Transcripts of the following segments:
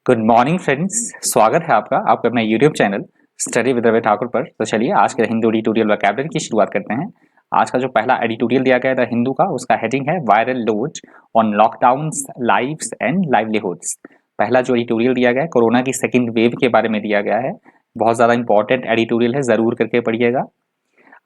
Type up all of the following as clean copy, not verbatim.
Good morning friends. स्वागत है आपका आपके अपने YouTube channel study with Ravi Thakur पर। तो चलिए आज के हिंदू एडिटोरियल वोकैबुलरी की शुरुआत करते हैं। आज का जो पहला एडिटोरियल दिया गया था हिंदू का, उसका हेडिंग है viral load on lockdowns lives and livelihoods. पहला जो एडिटोरियल दिया गया है कोरोना की सेकेंड वेव के बारे में दिया गया है। बहुत ज़्यादा इंपॉर्टेंट एडिटोरियल है, ज़रूर करके पढ़िएगा।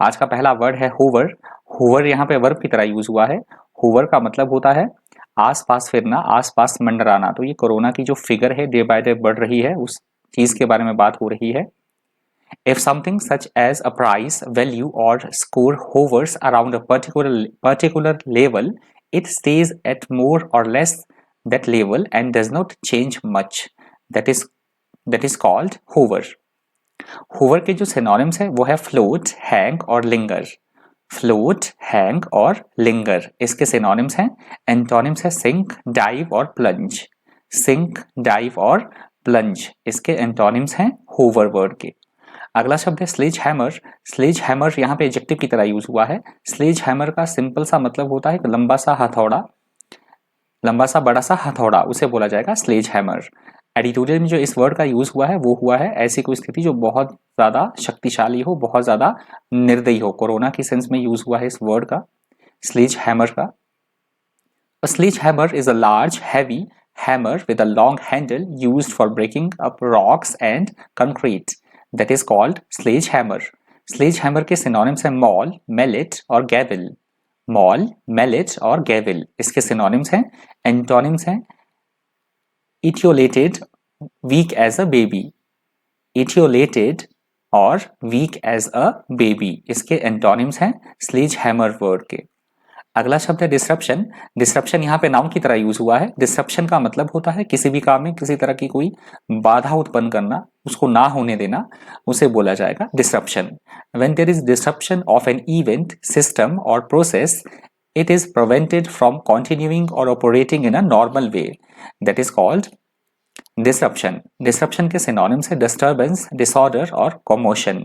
आज का पहला वर्ड है होवर। होवर यहाँ पे वर्ब की तरह यूज हुआ है। होवर का मतलब होता है आस पास फिरना, आस पास मंडराना। तो ये कोरोना की जो फिगर है डे बाय डे बढ़ रही है, उस चीज के बारे में बात हो रही है। If something such as a price value or score hovers around a particular level, it stays at more or less that level and does not change much, that is called hover. Hover के जो synonyms है वो है float, hang और linger. Float, hang और linger इसके synonyms हैं। Antonyms है सिंक, डाइव और प्लंज। सिंक, डाइव और प्लंज इसके एंटोनिम्स हैं होवर वर्ड के। अगला शब्द है स्लेज हैमर। स्लेज हैमर यहाँ पे एडजेक्टिव की तरह यूज हुआ है। स्लेज हैमर का सिंपल सा मतलब होता है एक लंबा सा हथौड़ा, लंबा सा बड़ा सा हथौड़ा, उसे बोला जाएगा स्लेज हैमर। एडिटोरियल में जो इस वर्ड का यूज हुआ है वो हुआ है ऐसी कोई स्थिति जो बहुत ज्यादा शक्तिशाली हो, बहुत ज्यादा निर्दयी हो। कोरोना की सेंस में यूज हुआ है इस वर्ड का, स्लेज हैमर का। A sledgehammer is a large, heavy hammer with a long handle used for breaking up rocks and concrete. That is called sledgehammer. Sledgehammer के synonyms हैं maul, mallet और gavel. Maul, mallet और gavel इसके synonyms हैं। Antonyms हैं etiolated, weak as a baby. Etiolated और weak as a baby इसके antonyms हैं sledgehammer word के। अगला शब्द है डिसरप्शन। डिसरप्शन यहाँ पे नाउन की तरह यूज हुआ है। डिसरप्शन का मतलब होता है किसी भी काम में किसी तरह की कोई बाधा उत्पन्न करना, उसको ना होने देना, उसे बोला जाएगा disruption. When there is disruption of an event, system और process, it is prevented from continuing और operating in a normal way, that is called disruption. Disruption के सिनोनिम्स है डिस्टर्बेंस, डिसऑर्डर और कमोशन।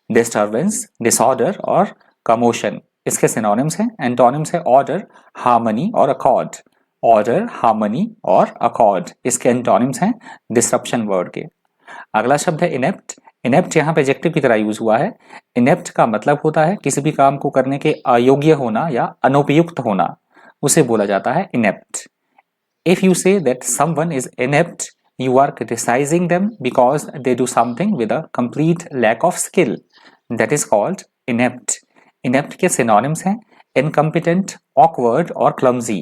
डिस्टर्बेंस, डिसऑर्डर और commotion इसके synonyms हैं। Antonyms है order, harmony और अकॉर्ड। ऑर्डर, हार्मनी और अकॉर्ड इसके एंटोनिम्स हैं डिसरप्शन वर्ड के। अगला शब्द है इनेप्ट। इनेप्ट यहाँ पे एडजेक्टिव की तरह यूज हुआ है। इनेप्ट का मतलब होता है किसी भी काम को करने के अयोग्य होना या अनुपयुक्त होना, उसे बोला जाता है inept. If you say that someone is inept, you are criticizing them because they do something with a complete lack of skill. That is called inept. Inept के synonyms हैं incompetent, awkward और clumsy.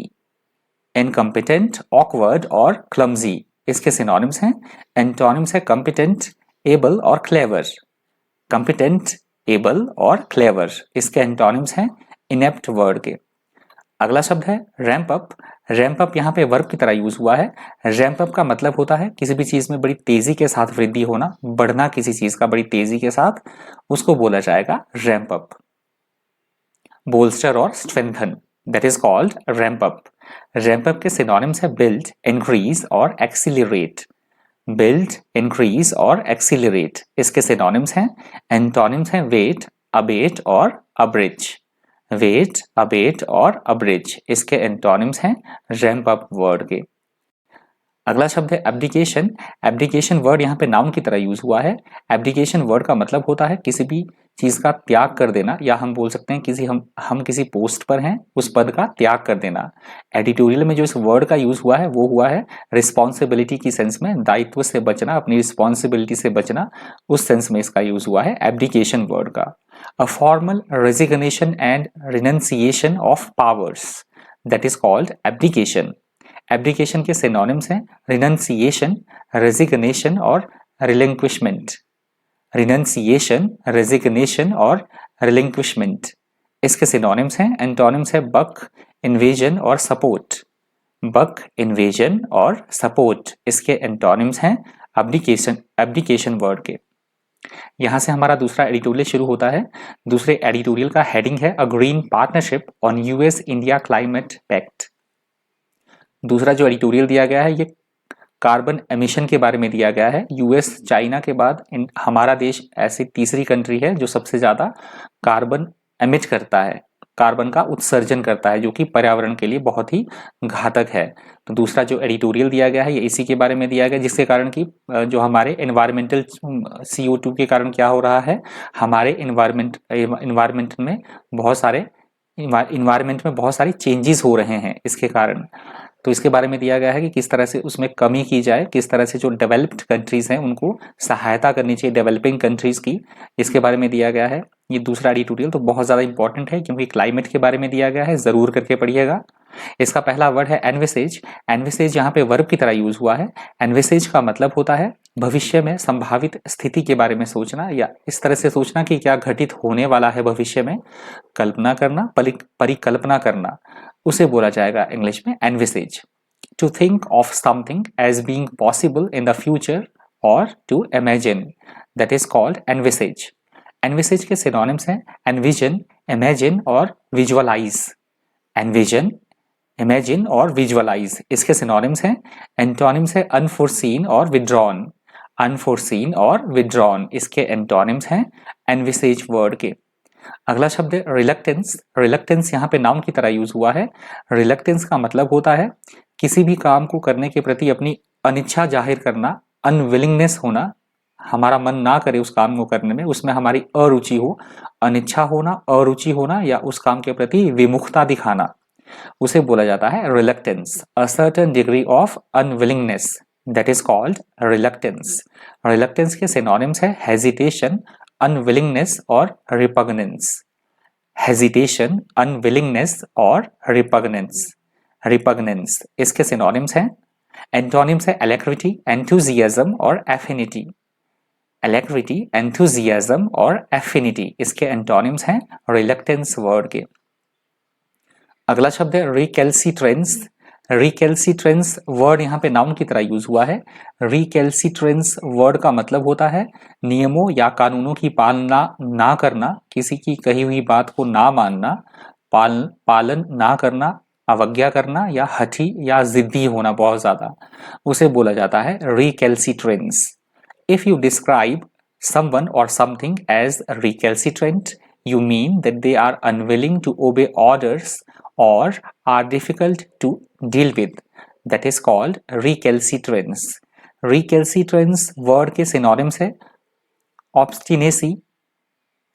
Incompetent, awkward और clumsy इसके synonyms हैं। Antonyms है competent, able और clever. Competent, able और clever इसके antonyms हैं inept word के। अगला शब्द है रैंप अप। रैंप अप यहाँ पे वर्ब की तरह यूज हुआ है। रैंप अप का मतलब होता है किसी भी चीज में बड़ी तेजी के साथ वृद्धि होना, बढ़ना किसी चीज का बड़ी तेजी के साथ, उसको बोला जाएगा रैंप अप। बोल्स्टर और strengthen, that is called ramp up. Ramp up के सिनोनिम्स है बिल्ड, इंक्रीज और एक्सीलरेट। बिल्ड, इंक्रीज और एक्सीलरेट इसके सिनोनिम्स हैं। एंटोनिम्स हैं वेट, अबेट और अब्रिज। वेट, अबेट और अब्रिज इसके एंटोनिम्स हैं रैंप अप वर्ड के। अगला शब्द है एब्डिकेशन। एब्डिकेशन वर्ड यहाँ पे नाउन की तरह यूज हुआ है। एब्डिकेशन वर्ड का मतलब होता है किसी भी चीज का त्याग कर देना, या हम बोल सकते हैं हम किसी पोस्ट पर हैं, उस पद का त्याग कर देना। एडिटोरियल में जो इस वर्ड का यूज हुआ है वो हुआ है रिस्पॉन्सिबिलिटी की सेंस में, दायित्व से बचना, अपनी रिस्पॉन्सिबिलिटी से बचना, उस सेंस में इसका यूज हुआ है एब्डिकेशन वर्ड का। A formal resignation and renunciation of powers, that is called abdication. Abdication के synonyms हैं renunciation, resignation और relinquishment. Renunciation, resignation और relinquishment इसके synonyms हैं। Antonyms है buck, invasion और support. buck, invasion और support इसके antonyms हैं abdication word के। यहां से हमारा दूसरा एडिटोरियल शुरू होता है। दूसरे एडिटोरियल का हेडिंग है a green partnership on US India climate pact. दूसरा जो एडिटोरियल दिया गया है ये कार्बन एमिशन के बारे में दिया गया है। यूएस, चाइना के बाद हमारा देश ऐसी तीसरी कंट्री है जो सबसे ज्यादा कार्बन एमिट करता है, कार्बन का उत्सर्जन करता है, जो कि पर्यावरण के लिए बहुत ही घातक है। तो दूसरा जो एडिटोरियल दिया गया है ये इसी के बारे में दिया गया, जिसके कारण कि जो हमारे एनवायरमेंटल CO2 के कारण क्या हो रहा है, हमारे इन्वायरमेंट में बहुत सारी चेंजेस हो रहे हैं इसके कारण। तो इसके बारे में दिया गया है कि किस तरह से उसमें कमी की जाए, किस तरह से जो डेवलप्ड कंट्रीज हैं उनको सहायता करनी चाहिए डेवलपिंग कंट्रीज की, इसके बारे में दिया गया है। ये दूसरा एडिटोरियल तो बहुत ज़्यादा इंपॉर्टेंट है क्योंकि क्लाइमेट के बारे में दिया गया है, ज़रूर करके पढ़िएगा। इसका पहला वर्ड है एनविसेज। एनविसेज यहाँ पे वर्ब की तरह यूज हुआ है। एनविसेज का मतलब होता है भविष्य में संभावित स्थिति के बारे में सोचना, या इस तरह से सोचना कि क्या घटित होने वाला है भविष्य में, कल्पना करना, परिकल्पना करना, उसे बोला जाएगा इंग्लिश में envisages. To think of something as being possible in the future और to imagine, that is called envisages. Envisages के सिनोनिम्स हैं एनविजन, इमेजिन और विजुअलाइज। एनविजन, इमेजिन और विजुअलाइज इसके सिनोनिम्स हैं। एंटोनिम्स है अनफोरसीन और विड्रॉन। अनफोरसीन और विड्रॉन इसके एंटोनिम्स हैं एनविसेज वर्ड के। अगला शब्द है रिलक्टेंस। रिलक्टेंस यहाँ पे नाउन की तरह यूज हुआ है। रिलक्टेंस का मतलब होता है किसी भी काम को करने के प्रति अपनी अनिच्छा जाहिर करना, अनविलिंगनेस होना, हमारा मन ना करे उस काम को करने में, उसमें हमारी अरुचि हो, अनिच्छा होना, अरुचि होना या उस काम के प्रति विमुखता दिखाना, उसे बोला जाता है reluctance. A certain degree of unwillingness, that is called reluctance. Reluctance के सिनोनिम्स है हेजिटेशन, अनविलिंगनेस और रिपग्नेंस। हेजिटेशन, अनविलिंगनेस और रिपग्नेंस। रिपग्नेंस इसके सिनोनिम्स हैं। एंटोनिम्स है एलेक्रिटी, एंथुजियाज्म और एफिनिटी। एलेक्रिटी, एंथुजियाज्म और एफिनिटी इसके एंटोनिम्स हैं रिलक्टेंस वर्ड के। अगला शब्द है रिकैल्सिट्रेंस। रिकैल्सिट्रेंस वर्ड यहाँ पे नाउन की तरह यूज हुआ है। रिकैल्सिट्रेंस वर्ड का मतलब होता है नियमों या कानूनों की पालना ना करना, किसी की कही हुई बात को ना मानना, पालन ना करना, अवज्ञा करना या हठी या जिद्दी होना बहुत ज्यादा, उसे बोला जाता है recalcitrance. If you describe someone or something as recalcitrant, you mean that they are unwilling to obey orders or are difficult to deal with. That is called recalcitrance. Recalcitrance word के synonyms है obstinacy,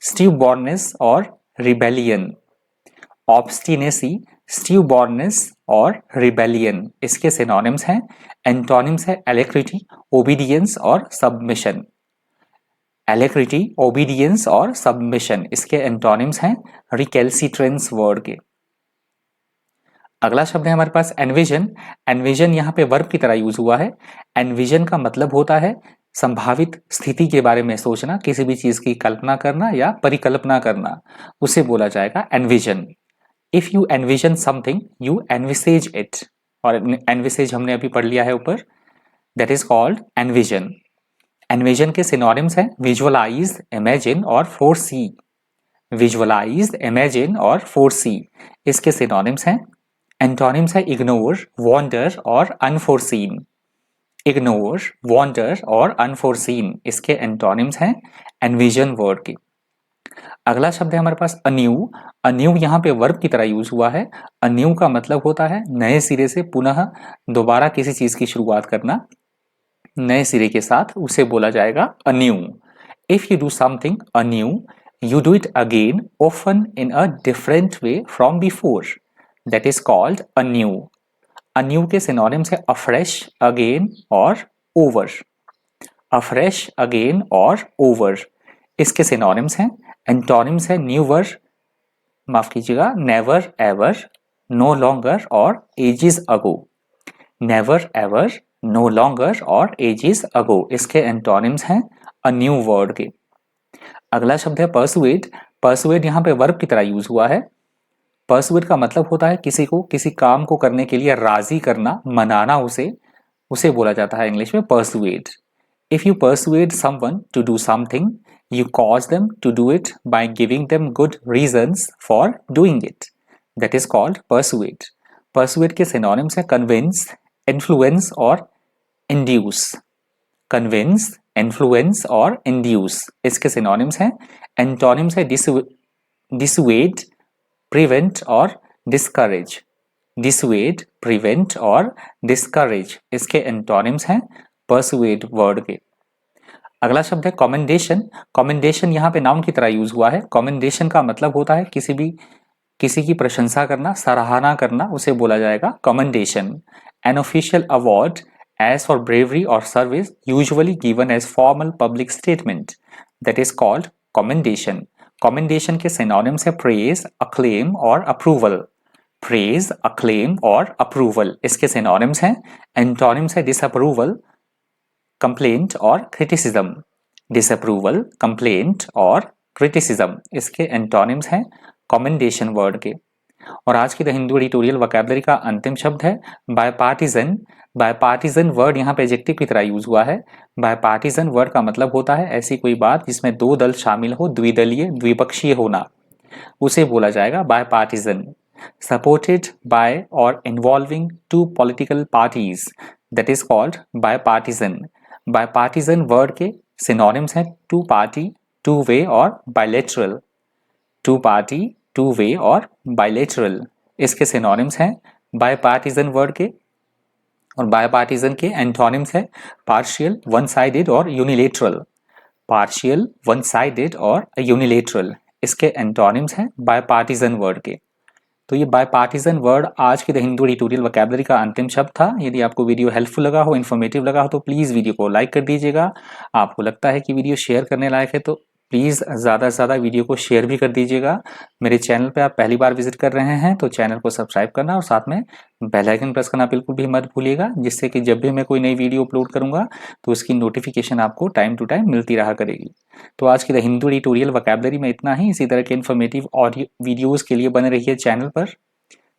stubbornness और rebellion. Obstinacy, stubbornness और rebellion इसके synonyms हैं। Antonyms है alacrity, obedience और submission. एलेक्रिटी, obedience और submission इसके एंटोनिम्स हैं रिकैल्सिट्रेंस वर्ड के। अगला शब्द है हमारे पास एनविजन। एनविजन यहाँ पे वर्ब की तरह यूज हुआ है। एनविजन का मतलब होता है संभावित स्थिति के बारे में सोचना, किसी भी चीज की कल्पना करना या परिकल्पना करना, उसे बोला जाएगा envision. If you envision something you envisages it, और एनविसेज हमने अभी पढ़ लिया है ऊपर, that is called envision. Envision के सिनोनिम्स हैं विजुअलाइज, इमेजिन और फोरसी। विजुअलाइज, इमेजिन और फोरसी इसके सिनोनिम्स हैं। एंटोनिम्स है इग्नोर, वॉन्डर और अनफोरसीन। इग्नोर, वॉन्डर और अनफोरसीन इसके एंटोनिम्स हैं एनविजन वर्ड के। अगला शब्द है हमारे पास अन्यू। अन्यू यहाँ पे वर्ब की तरह यूज हुआ है। अन्यू का मतलब होता है नए सिरे से पुनः दोबारा किसी चीज की शुरुआत करना, नए सिरे के साथ, उसे बोला जाएगा undue. If you do something undue you do it again often in a different way from before, that is called undue. Undue के सिनोनिम्स है अफ्रेश, अगेन और ओवर। अफ्रेश, अगेन और ओवर इसके सिनोनिम्स हैं। एंटोनिम्स है न्यूवर, माफ कीजिएगा, never ever, no longer और एजेस अगो। नेवर एवर, नो लॉन्गर और एजेस अगो इसके एंटोनिम्स हैं अ न्यू वर्ड के। अगला शब्द है परसुएड। परसुएड यहाँ पे वर्ब की तरह यूज हुआ है। परसुएड का मतलब होता है किसी को किसी काम को करने के लिए राजी करना, मनाना, उसे बोला जाता है इंग्लिश में persuade. If you persuade someone to do something you cause them to do it by giving them good reasons for doing it, that is called persuade. Persuade के सिनोनिम्स है कन्विंस, इन्फ्लुएंस और induce. Convince, influence और induce इसके synonyms हैं। Antonyms है dissuade, prevent और discourage, dissuade, prevent और discourage इसके एंटोनिम्स हैं परसुएड वर्ड के। अगला शब्द है कमेंडेशन। कमेंडेशन यहाँ पे नाउन की तरह यूज हुआ है। कमेंडेशन का मतलब होता है किसी की प्रशंसा करना, सराहना करना, उसे बोला जाएगा commendation. An official award as for bravery or service usually given as formal public statement that is called commendation. commendation के synonyms है praise, acclaim और approval. praise, acclaim और approval इसके synonyms हैं। antonyms है disapproval, complaint और criticism. disapproval, complaint और criticism इसके antonyms हैं commendation word के। और आज की द हिंदू एडिटोरियल वोकैबुलरी का अंतिम शब्द है बायपार्टिजन। बायपार्टिजन वर्ड यहाँ पे एडजेक्टिव की तरह यूज हुआ है। बायपार्टिजन वर्ड का मतलब होता है ऐसी कोई बात जिसमें दो दल शामिल हो, द्विदलीय, द्विपक्षीय होना, उसे बोला जाएगा बायपार्टिजन। सपोर्टेड बाय और involving two political parties that is called bipartisan. Bipartisan word के सिनोनिम्स हैं टू पार्टी, टू वे और bilateral. Two party, two way और बायलेटरल इसके सिनोनिम्स हैं बायपार्टिजन वर्ड के। और बायपार्टिजन के एंटोनिम्स है पार्शियल, वन साइडेड और यूनिलेटरल। पार्शियल, वन साइडेड और यूनिलेटरल इसके एंटोनिम्स हैं बायपार्टिजन वर्ड के। तो ये बायपार्टिजन वर्ड आज की द हिंदू एडिटोरियल वोकैबुलरी का अंतिम शब्द था। यदि आपको वीडियो हेल्पफुल लगा हो, इन्फॉर्मेटिव लगा हो तो प्लीज़ वीडियो को लाइक कर दीजिएगा। आपको लगता है कि वीडियो शेयर करने लायक है तो प्लीज़ ज़्यादा से ज़्यादा वीडियो को शेयर भी कर दीजिएगा। मेरे चैनल पे आप पहली बार विजिट कर रहे हैं तो चैनल को सब्सक्राइब करना और साथ में बेल आइकन प्रेस करना बिल्कुल भी मत भूलिएगा, जिससे कि जब भी मैं कोई नई वीडियो अपलोड करूंगा तो उसकी नोटिफिकेशन आपको टाइम टू टाइम मिलती रहा करेगी। तो आज की द हिंदू एडिटोरियल वोकैबुलरी में इतना ही। इसी तरह के इन्फॉर्मेटिव ऑडियो वीडियोज़ के लिए बने रहिए चैनल पर।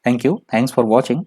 Thank you, thanks for watching.